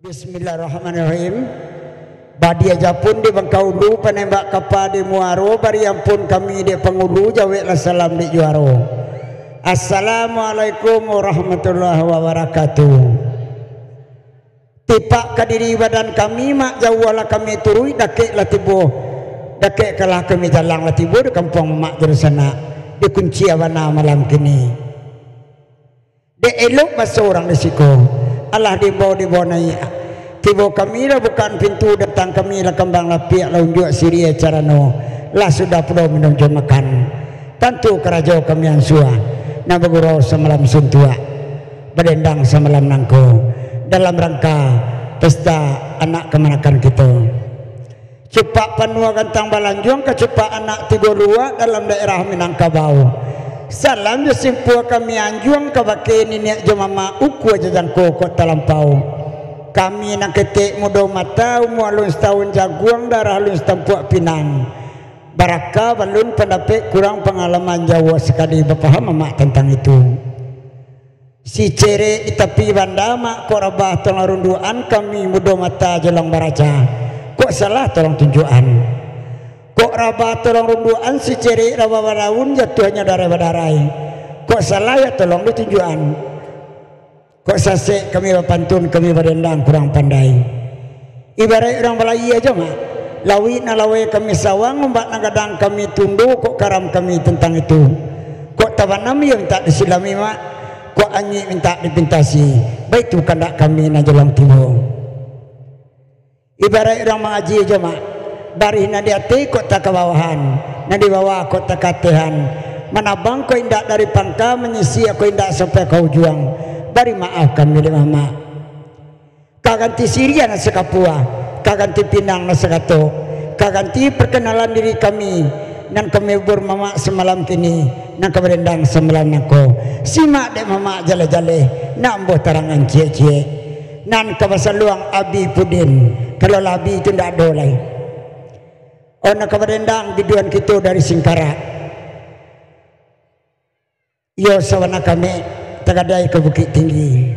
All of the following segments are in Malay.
Bismillahirrahmanirrahim. Badi aja pun di Bangkaulu penembak kapal di Muaro bari ampun kami di Pengulu jawablah salam di Juaro. Assalamualaikum warahmatullahi wabarakatuh. Tipak kadiri badan kami mak jauhlah kami turui dakek latibo dakek kalah kami jalan latibo di kampung mak jerusana di kunci awana malam kini. De elok bahasa orang di siku. Allah dibawa naik. Tiba kami lah bukan pintu datang kami lah kembang lapiak lah unjuk Syria carano. Lah sudah perlu menunjuk makan. Tentu kerajaan kami yang suah. Nak bergurau semalam suntua. Berdendang semalam nangko. Dalam rangka pesta anak kemanakan kita. Cepat panua gantang balanjuang ke cepat anak tiga lua dalam daerah Minangkabau. Salam jesimpua kami anjuang kabake nenek jomama uku aja jangko kota lampau. Kami nak ketik muda mata umur alun setahun jaguang darah alun setampuak Pinang. Baraka balun pendapat kurang pengalaman Jawa sekali berpaham mak tentang itu. Si cere di tepi banda mak kok rabah tolong runduan kami muda mata jelang baraja. Kok salah tolong tunjukan. Kok rabah tolong runduan si ceri rabah baraun jatuhnya darai-darai. Kok salah ya tolong ditunjukan. Kok sasek kami pantun kami berdendang kurang pandai. Ibarat orang balai aja mak. Lawi na lawe kami sawang mbak nagadang kami tunduk kok karam kami tentang itu. Kok tabanam yang tak disilami mak. Kok anyi minta dipintasi. Baik tu kandak kami na jelang timur. Ibarat orang mengaji aja mak. Dari nadi hati kok tak kebawahan, nadi bawah kok tak katihan. Manabang kau indak dari pangka menyisi aku indak sampai kau juang. Bari maaf kami di mama. Kaganti Syria nasi Kapua, kaganti Pinang nasi Kato, kaganti perkenalan diri kami. Nan kami bermama semalam kini, nan keberendang semalam nako. Simak dek mama jale-jale, nak ambo tarangan cie-cie. Nan kawasan luang Abi Pudin, kalau labi itu ndak ada lagi. Ona keberendang biduan kita dari Singkara. Yo sawana kami tagadai ke Bukit Tinggi.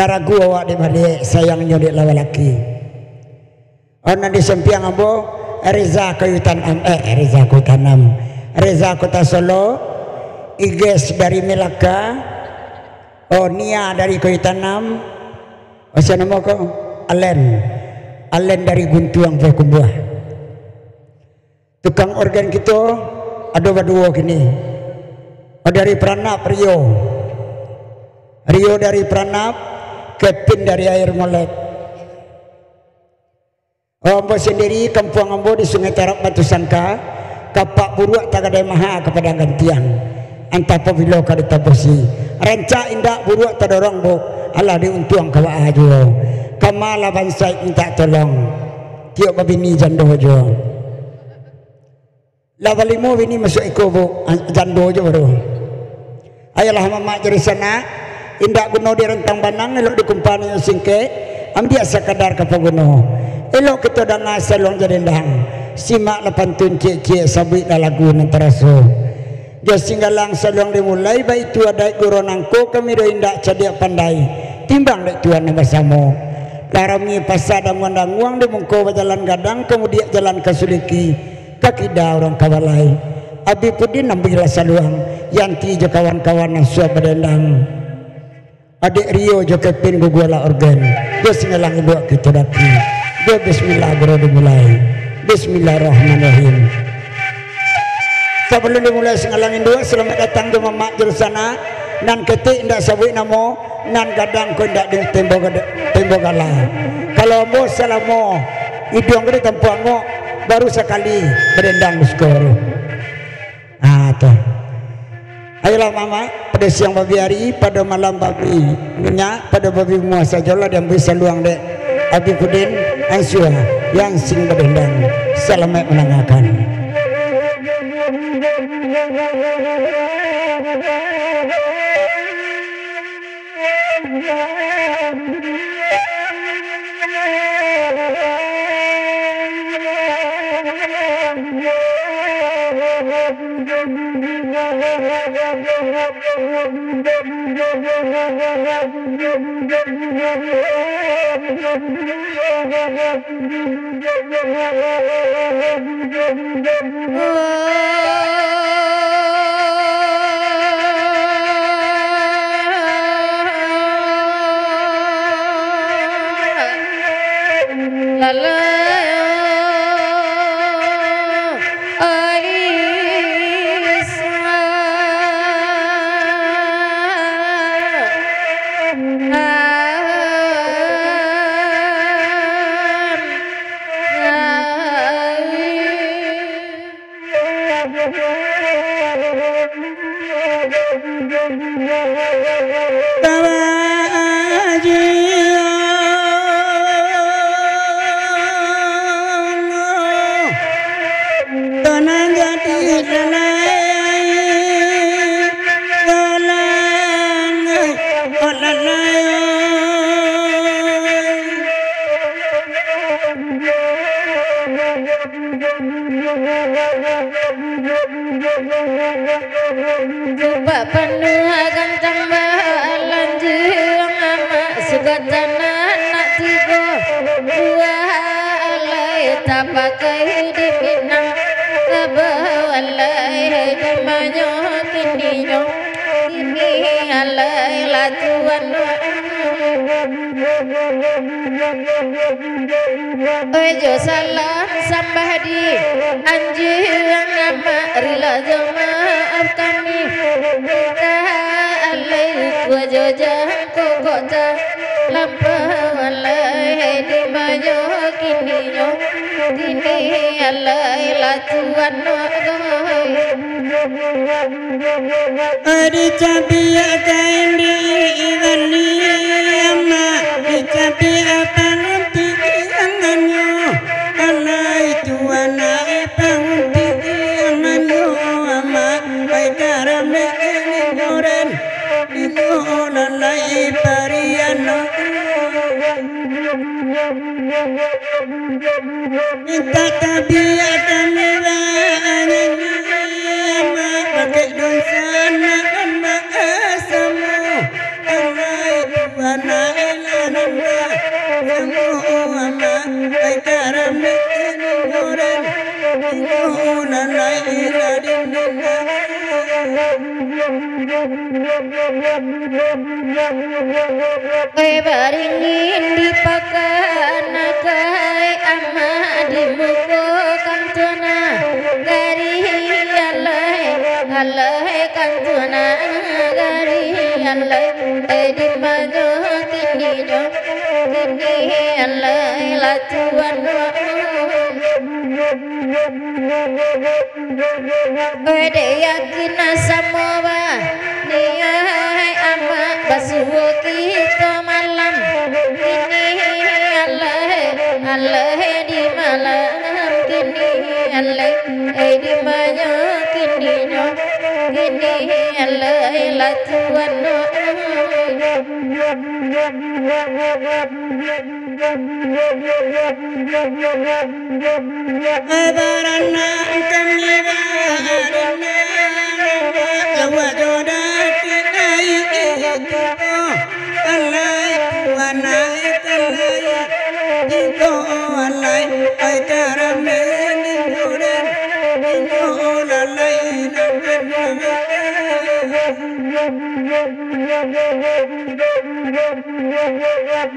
Laragu awak di balik sayangnya di lawalaki. Ona di sempiang ambo Reza Kayu Tanam Reza Kota Solo. Iges dari Melaka. Oh Nia dari Kayu Tanam. Masa nama kau Alen dari Guntuang Kumbuah. Tukang organ kita ada berdua gini. Dari Pranap Rio dari Pranap, Kevin dari Air Molek. Ambo sendiri kampung ambo di Sungai Tarap Batu Sangka. Kapak buruak tak ada maha kepada gantian. Antah pavilo kadita bosi. Ranca indak buruak tak dorong bu. Allah diuntuang kawa ajo. Kamala bansai minta tolong. Tiok babini jando ajo. Lawalimu ini masuk iko bu jando aja baru. Ayalah mama dari sana indak guno di rentang banang elok di kumpani singke ambil sekadar ke peguno elok kita dah ngasalong jadi dang simak lapan tunci cie sabit lagu nantaraso dia singgalang salong dimulai baik tu ada guru nangko kami do indak cadia pandai timbang dek tuan bersama larami pasada ngandang di mungko jalan gadang kemudian jalan ke Suliki kakida orang kawalai Abi Pudin ambillah saluang yanti je kawan-kawan yang suap berdendang adik Rio je Kevin guguala organ dia singalang ibu kita daki dia bismillah baru dimulai bismillahirrahmanirrahim sebelum dimulai singalangin dua selamat datang di mamak jerusana nan ketik indak sabui namo nan gadang ko indak di tembok gala kalau mo salamo idong gede tempuango baru sekali berdendang di skor. Tuh. Ayolah mama pada siang babi hari pada malam babi minyak pada babi muasa jola dan bisa luang dek Abi Pudin Ansua yang sing berdendang selamat menangakan. Ojo salam sambadi anjing nama rila jamaah kami kita alaih wajo jangko kota lampau alaih di mayo kini alaih latuan Adi cabia kain di iwani ama di cabia panguti anganyo alai tuana panguti anganyo ama baik karame ngoren ngolan lai pariano minta cabia kamera baringin dipakan kai ama di muko kantuna gari alai kantuna gari alai di majo kini alai latuan Ode yakin samoba dia ama basuh kita malam ini Allah di malam kini Allah di malam kini Allah latuan Abarana kamira arana lawajoda kinai ito alai tuanai kalai ito alai ay karame ninguren ito lalai nakarame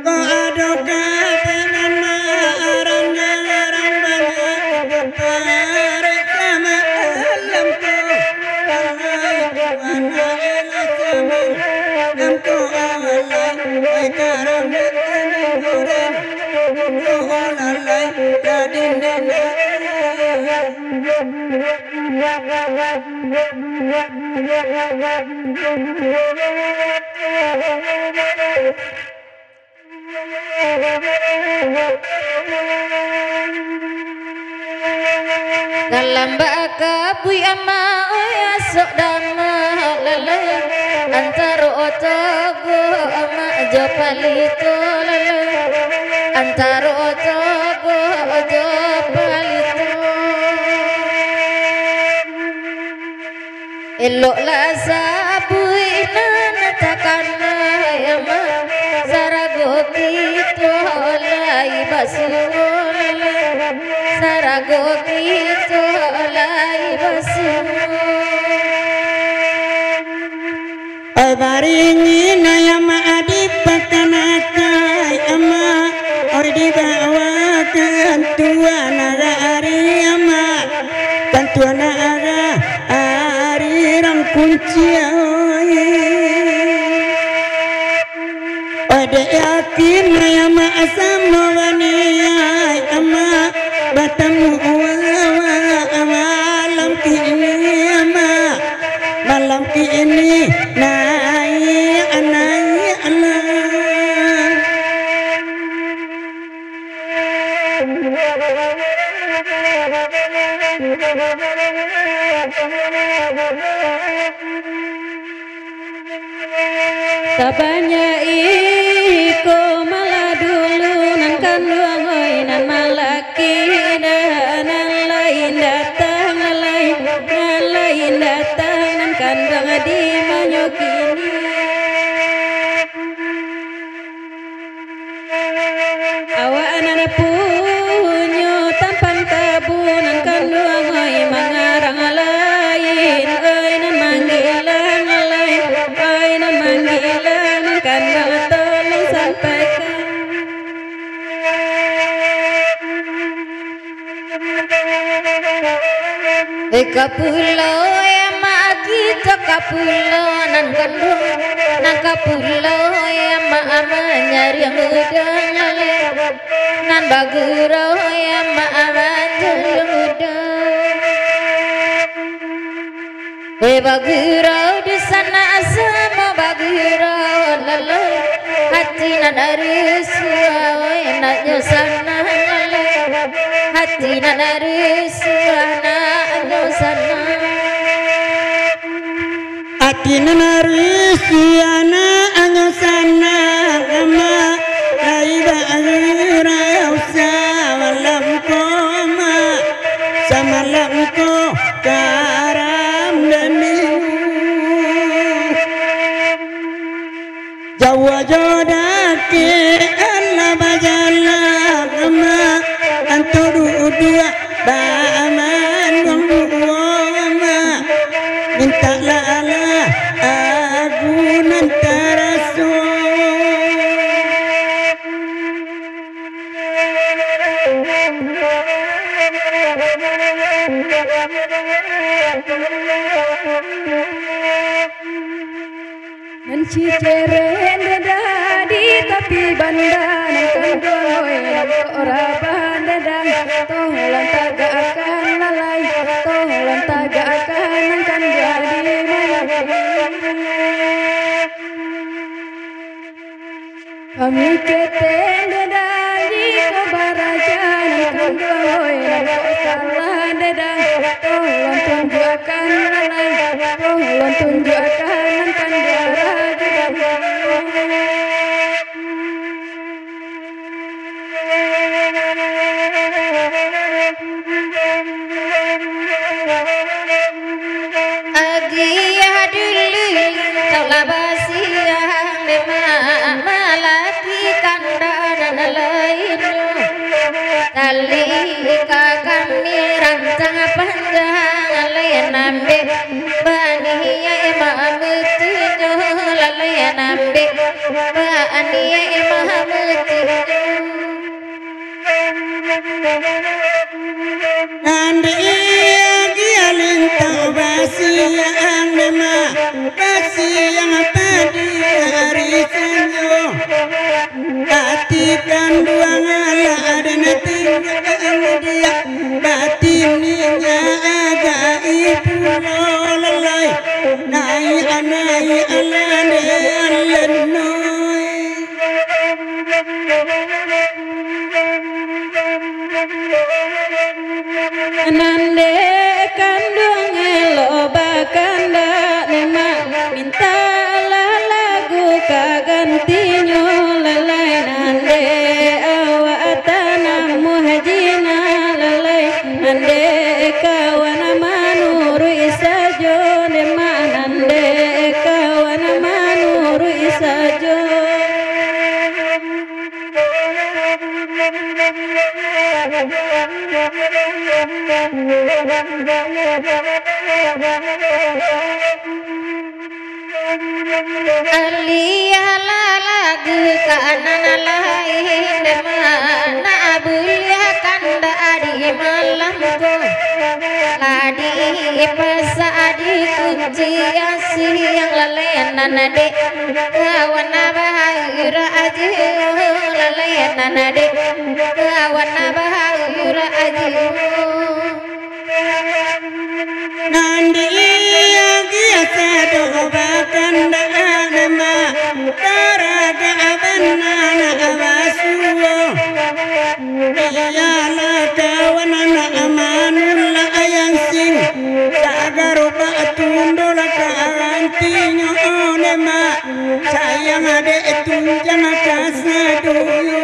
ko adoka penama aranga dalam baka bui ama asok dama lele antara otogo ama jopalito lele antara otogo jopalito elok la sabui nana taka basiwo sarago kito lai basiwo baringi nayama adipakanakai ama oi dibawa kantua naga ari ama kantua naga ari rang kunci oi de yakin nayama asamo waniai ama batamu malam ini ama malam ini naik Allah tabanya iko malah dulu nan kandung oi nan malaki dan lain datang lain datang nan kandung di manyokini awak anak punyo tampang tabunan kandung oi mangarang lain oi nan manggilan lain oi nan manggilan nan kandung tolong sampaikan kapulau ya mak kita kapulau nan kandung nan kapulau ya mak nyari yang udang nan bagurau ya mak nyari yang udang bagurau di sana semua bagurau lalai hati nan aris enaknya sana hati nan aris enaknya sana hati nan aris enaknya sana ama laiba agurau samalam koma samalam ko karam dani jawa jodake Allah bajala ama anturu dua baman wama minta lala agunan taraso menciceren dadi tapi bandan kandoi ora bandadang tolong taga akan lalai tolong taga akan kan jadi kami keten dadi kebarajan kandoi salah dadang tolong tunjukkan lalai tolong tunjukkan kan tali kami rancang panjang layan ambe baniya imam tujuh layan ambe baniya imam tujuh andi gialin tawasiyan ma basiyang padi hari sanyo hati kanduang ala adana tinggal dia batininya agak ibu lalai nai alane alenoi nande kandung elo bakanda nema minta lagu kagantinyo lalai nande awak tanam muhajina lalai nande kawana manuru isajo nema nande kawana manuru isajo Aliyalah lagu kanan lain mana bulia kanda di malamku ladi pasadi kunci siang lalenan adik kawan bahagia aja lalenan adik kawan bahagia aja nandi agia sado bakanda anama karaga abanana abasuwo iyala kawanana amanula ayansing tagaro batundula karantinyo onema sayang ade tunjana kasaduyo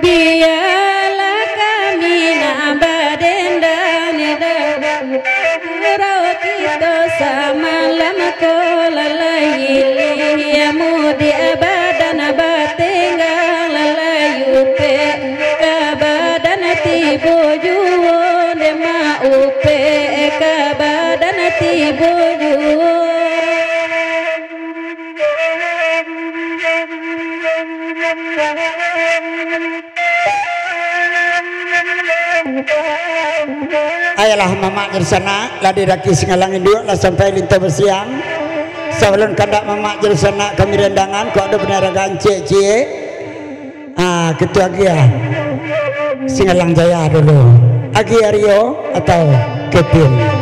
biarlah kami nabadenda nidau kita samalam kolalai yamu di abadan abatinggal layupe kabadan tibo juo dema upe kabadan tibo juo ayalah mamak jersana ladi raki singalangin dua lah sampai linta bersiang sebelum kandak mamak jersana kami rendangan kok ada peneragaan cie ketua Agia Singalang Jaya dulu Agia Rio atau Kepin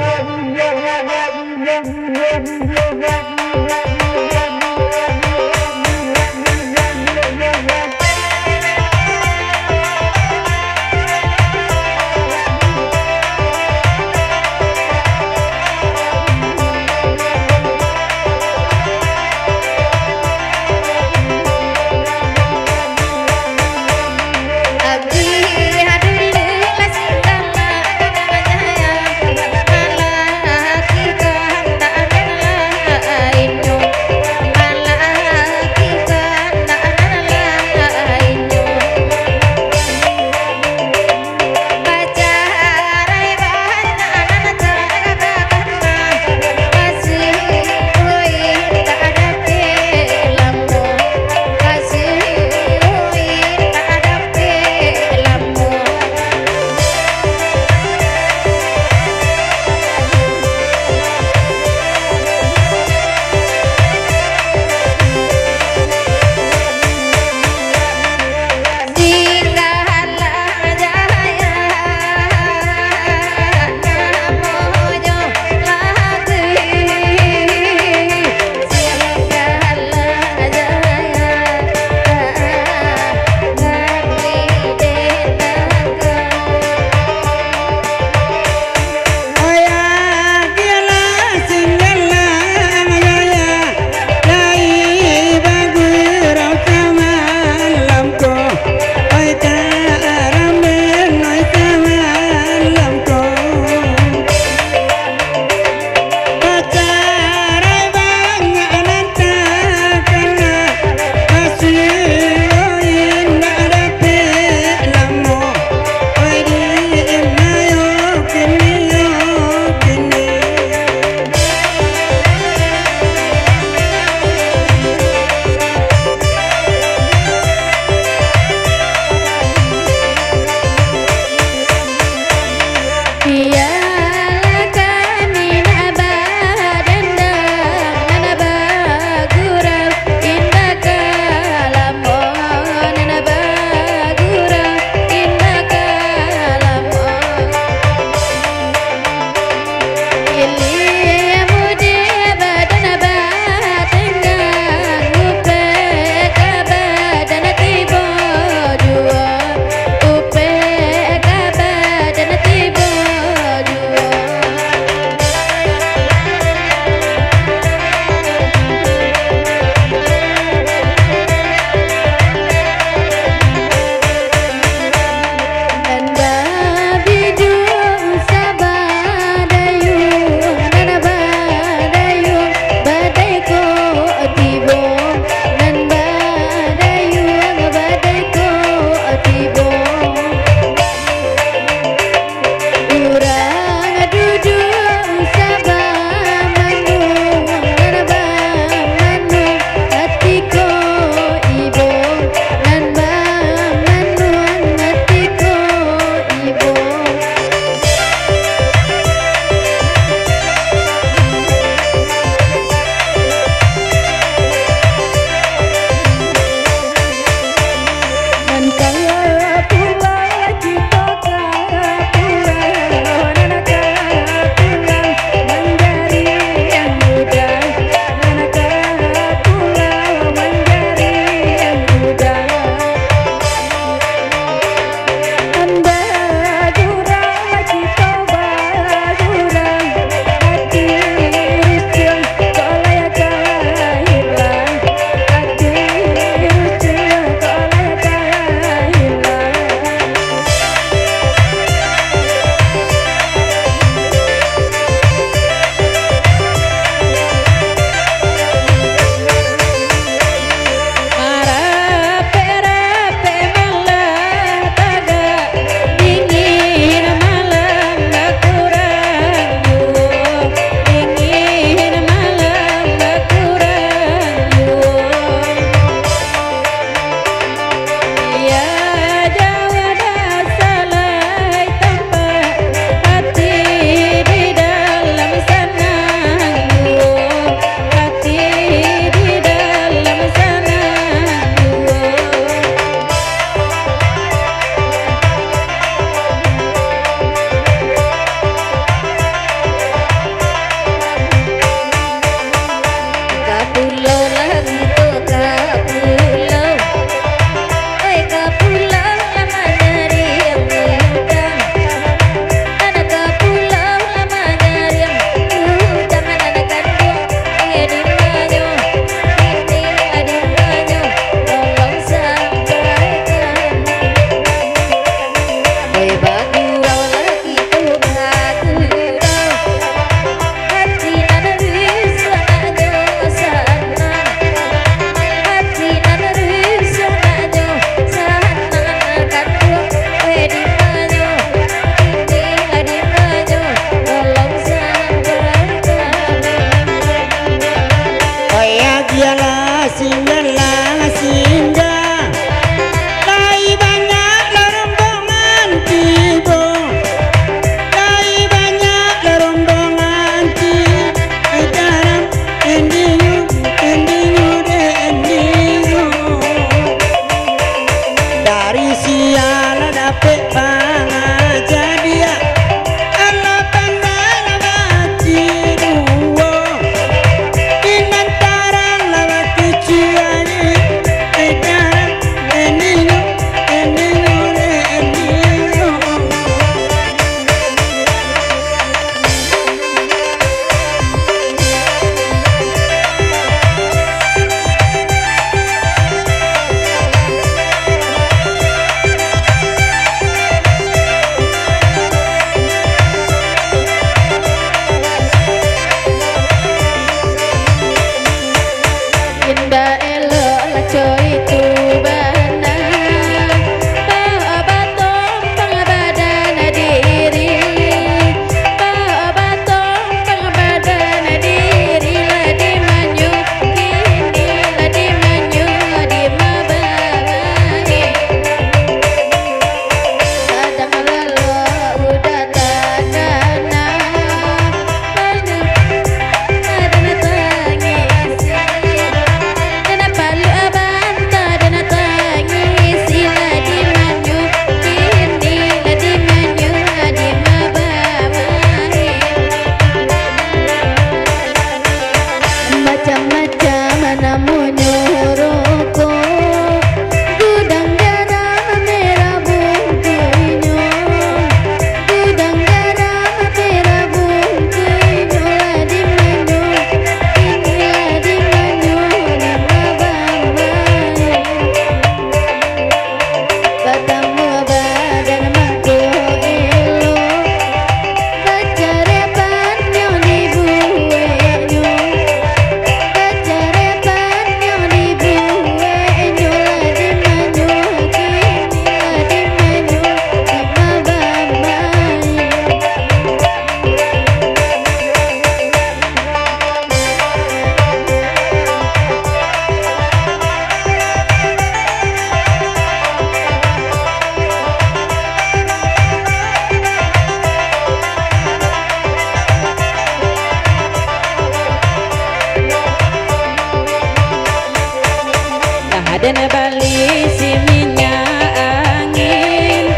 dan bali siminya angin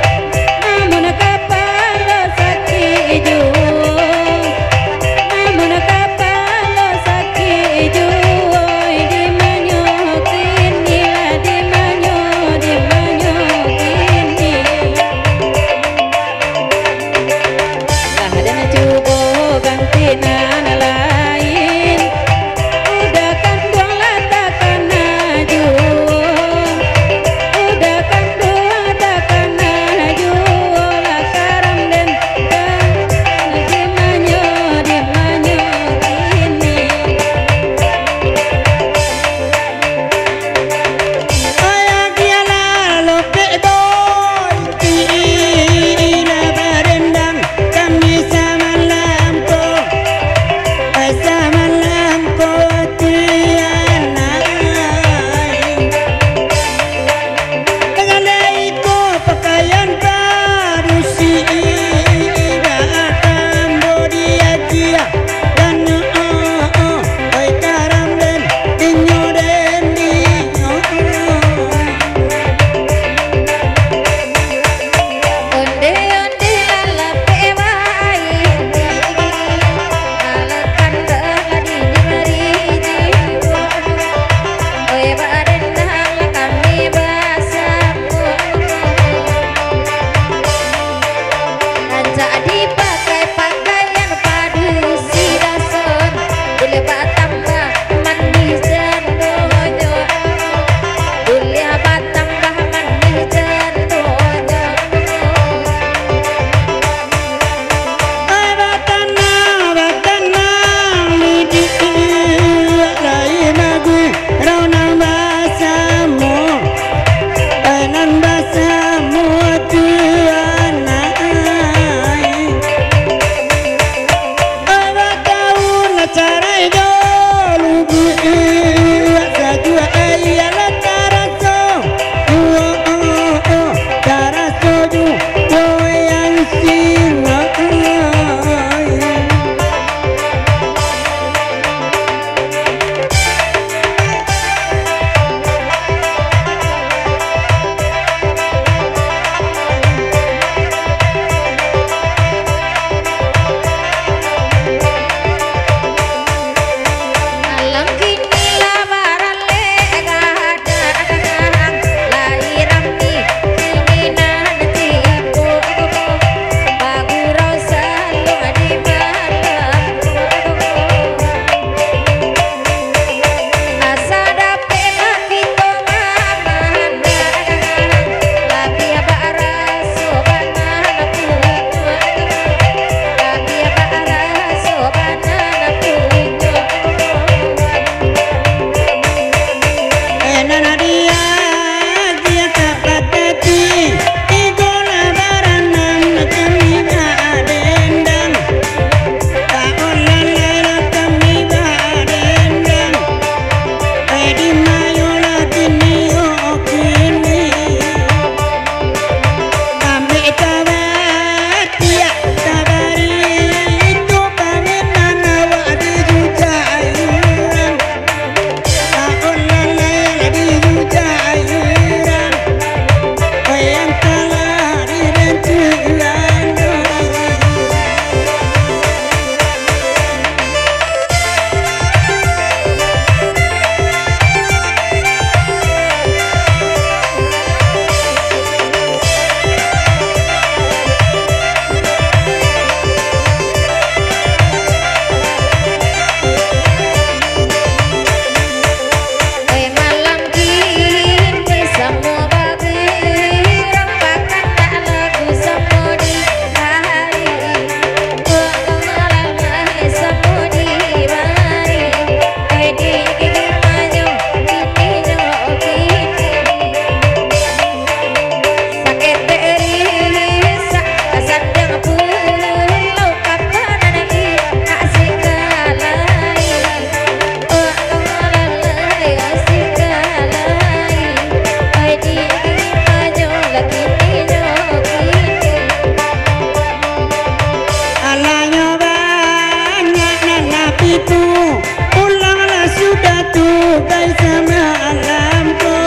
namun kapal sakit juang namun kapal sakit juang di manyokin nila di manyokin nila lah dan cubo gantinan lain udah kan buang latakan aju udah kan buang latakan aju lah karam dan di manyo kini ayah kiala lope boy ina barendang kami samalam ko tiana dengan iko pakaian baru si ira Cambodia dia dan oi karam den dinyo den dinyo onde onde lalape wai alakan lagi mariji oe barendang kami basamu kancak dipakai pakaian padu sidason boleh batambah mandi jandonyo boleh batambah mandi jandonyo batana midi lai nagu rauna basamu nan basamu tiana abataun carai jolugu saju ayala taraso taraso ju yang singa alam kini labaran legadang lahiran ni keinginan tipu bagu rasa lu di malamku asa dape makito mamandang labi bara sobana punya labi bara sobana punya nana dia kapatati igola baranam kami adendang kaolala kami adendang edi mayola kini okini kami tawatia tabari itu kami nana wadi jujayuran kaolala di jujayuran yang telah direncanakan oe malam kini semua bagi rampakan tak lagu semua di hari malam semua di mari di gigi maju kini sakit terisa sandang pulau kapan lagi kasih kalai asik kalai di maju lagi alanya banyak napiku ulanglah sudah tuh guys sama alamku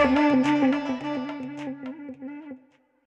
Thank you.